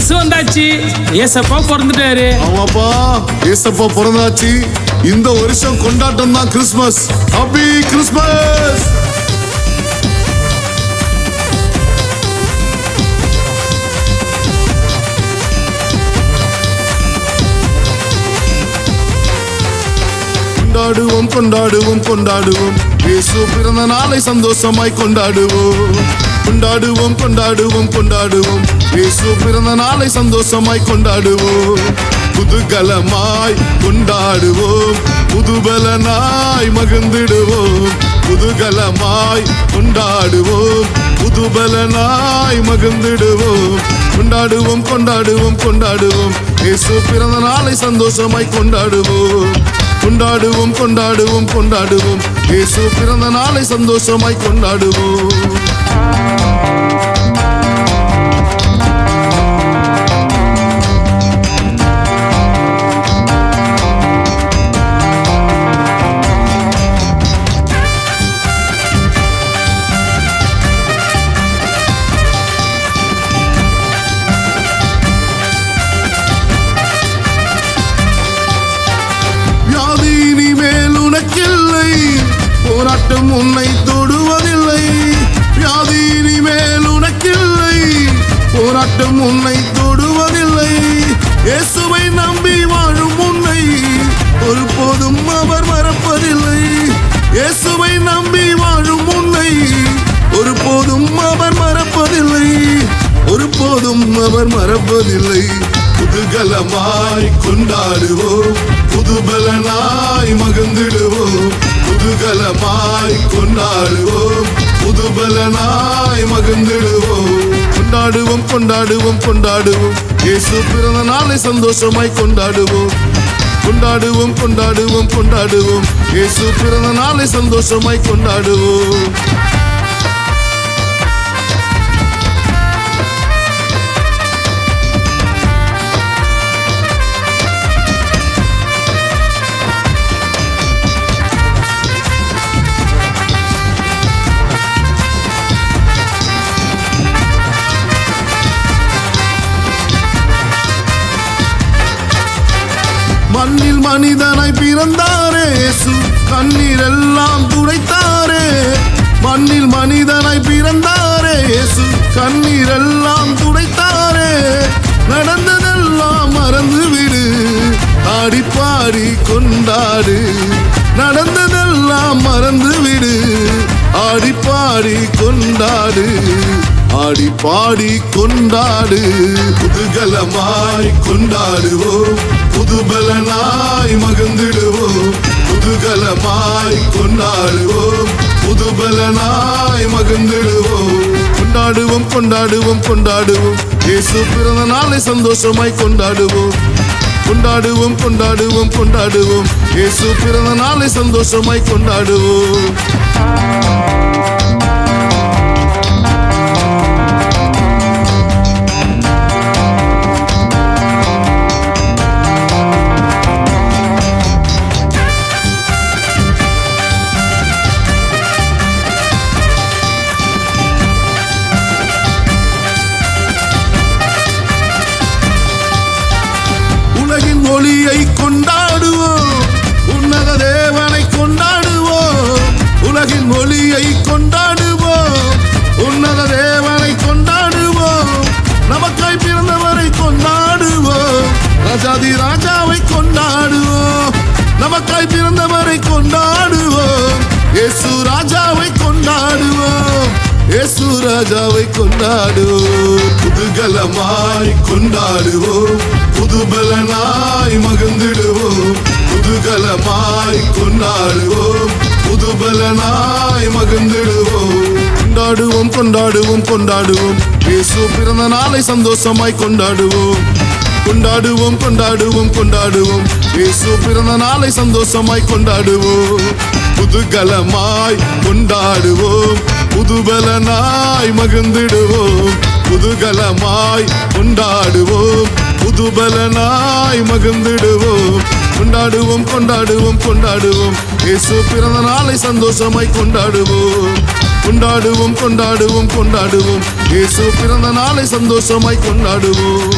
Christmas வந்தாச்சு, ஏசப்பா பிறந்துட்டாரு. ஆமாப்பா, ஏசப்பா பிறந்தாச்சு. இந்த வருஷம் கொண்டாட்டம் தான் கிறிஸ்மஸ். Happy Christmas. கொண்டாடுவோம் கொண்டாடுவோம் கொண்டாடுவோம், இயேசு பிறந்த நாளை சந்தோஷமாய் கொண்டாடுவோம். கொண்டாடுவோம் கொண்டாடுவோம் கொண்டாடுவோம், இயேசு பிறந்த நாளை சந்தோஷமாய் கொண்டாடுவோம். குதூகலமாய் கொண்டாடுவோம், புதுபலனாய் மகிழ்ந்திடுவோம். குதூகலமாய் கொண்டாடுவோம், புதுபலனாய் மகிழ்ந்திடுவோம். கொண்டாடுவோம் கொண்டாடுவோம் கொண்டாடுவோம், இயேசு பிறந்த நாளை சந்தோஷமாய் கொண்டாடுவோம். கொண்டாடுவோம் கொண்டாடுவோம் கொண்டாடுவோம், இயேசு பிறந்த நாளை சந்தோஷமாய் கொண்டாடுவோம். போராட்டம் உன்னை தொடுவதில்லை, வியாதி இனிமேல் உனக்கில்லை. போராட்டம் உன்னை தொடுவதில்லை, இயேசுவை நம்பி வாழும் உன்னை ஒருபோதும் அவர் மறப்பதில்லை. இயேசுவை நம்பி வாழும் உன்னை ஒருபோதும் அவர் மறப்பதில்லை. ஒருபோதும் அவர் மறப்பதில்லை. குதூகலமாய் கொண்டாடுவோம், புதுபலனாய் மகிழ்ந்திடுவோம். குதூகலமாய் கொண்டாடுவோம், புதுபலனாய் மகிழ்ந்திடுவோம். கொண்டாடுவோம் கொண்டாடுவோம் கொண்டாடுவோம், இயேசு பிறந்த நாளை சந்தோஷமாய் கொண்டாடுவோம். கொண்டாடுவோம் கொண்டாடுவோம் கொண்டாடுவோம், இயேசு பிறந்த நாளை சந்தோஷமாய் கொண்டாடுவோம். மண்ணில் மனிதனாய் பிறந்தாரே இயேசு, கண்ணீரெல்லாம் துடைத்தாரே. மண்ணில் மனிதனாய் பிறந்தாரே இயேசு, கண்ணீரெல்லாம் துடைத்தாரே. நடந்ததெல்லாம் மறந்து விடு, ஆடி பாடி கொண்டாடு. நடந்ததெல்லாம் மறந்து விடு, ஆடி பாடி கொண்டாடு. ஆடி பாடி கொண்டாடு. குதூகலமாய் கொண்டாடுவோம், புதுபலனாய் மகிழ்ந்திடுவோம். குதூகலமாய் கொண்டாடுவோம், புதுபலனாய் மகிழ்ந்திடுவோம். கொண்டாடுவோம் கொண்டாடுவோம் கொண்டாடுவோம், இயேசு பிறந்த நாளை சந்தோஷமாய் கொண்டாடுவோம். கொண்டாடுவோம் கொண்டாடுவோம் கொண்டாடுவோம், இயேசு பிறந்த நாளை சந்தோஷமாய் கொண்டாடுவோம். ஒளியை கொண்டாடுவோம், உன்னத தேவனை கொண்டாடுவோம். உலகின் ஒளியை கொண்டாடுவோம், உன்னத தேவனை கொண்டாடுவோம். நமக்காய் பிறந்தவரை கொண்டாடுவோம், ராஜாதி ராஜாவை கொண்டாடுவோம். நமக்காய் பிறந்தவரை கொண்டாடுவோம், இயேசு ராஜாவை கொண்டாடுவோம். இயேசு ராஜாவை கொண்டாடுவோம். குதூகலமாய் கொண்டாடுவோம், புதுபலனாய் மகிழ்ந்திடுவோம். குதூகலமாய் கொண்டாடுவோம், புதுபலனாய் மகிழ்ந்திடுவோம். கொண்டாடுவோம் கொண்டாடுவோம் கொண்டாடுவோம், இயேசு பிறந்த நாளை சந்தோஷமாய் கொண்டாடுவோம். கொண்டாடுவோம் கொண்டாடுவோம் கொண்டாடுவோம், இயேசு பிறந்த நாளை சந்தோஷமாய் கொண்டாடுவோம். குதூகலமாய் கொண்டாடுவோம், புதுபலனாய் மகிழ்ந்திடுவோம். குதூகலமாய் கொண்டாடுவோம், புதுபலனாய் மகிழ்ந்திடுவோம். கொண்டாடுவோம் கொண்டாடுவோம் கொண்டாடுவோம், இயேசு பிறந்த நாளை சந்தோஷமாய் கொண்டாடுவோம். கொண்டாடுவோம் கொண்டாடுவோம் கொண்டாடுவோம் இயேசு பிறந்த நாளை சந்தோஷமாய் கொண்டாடுவோம்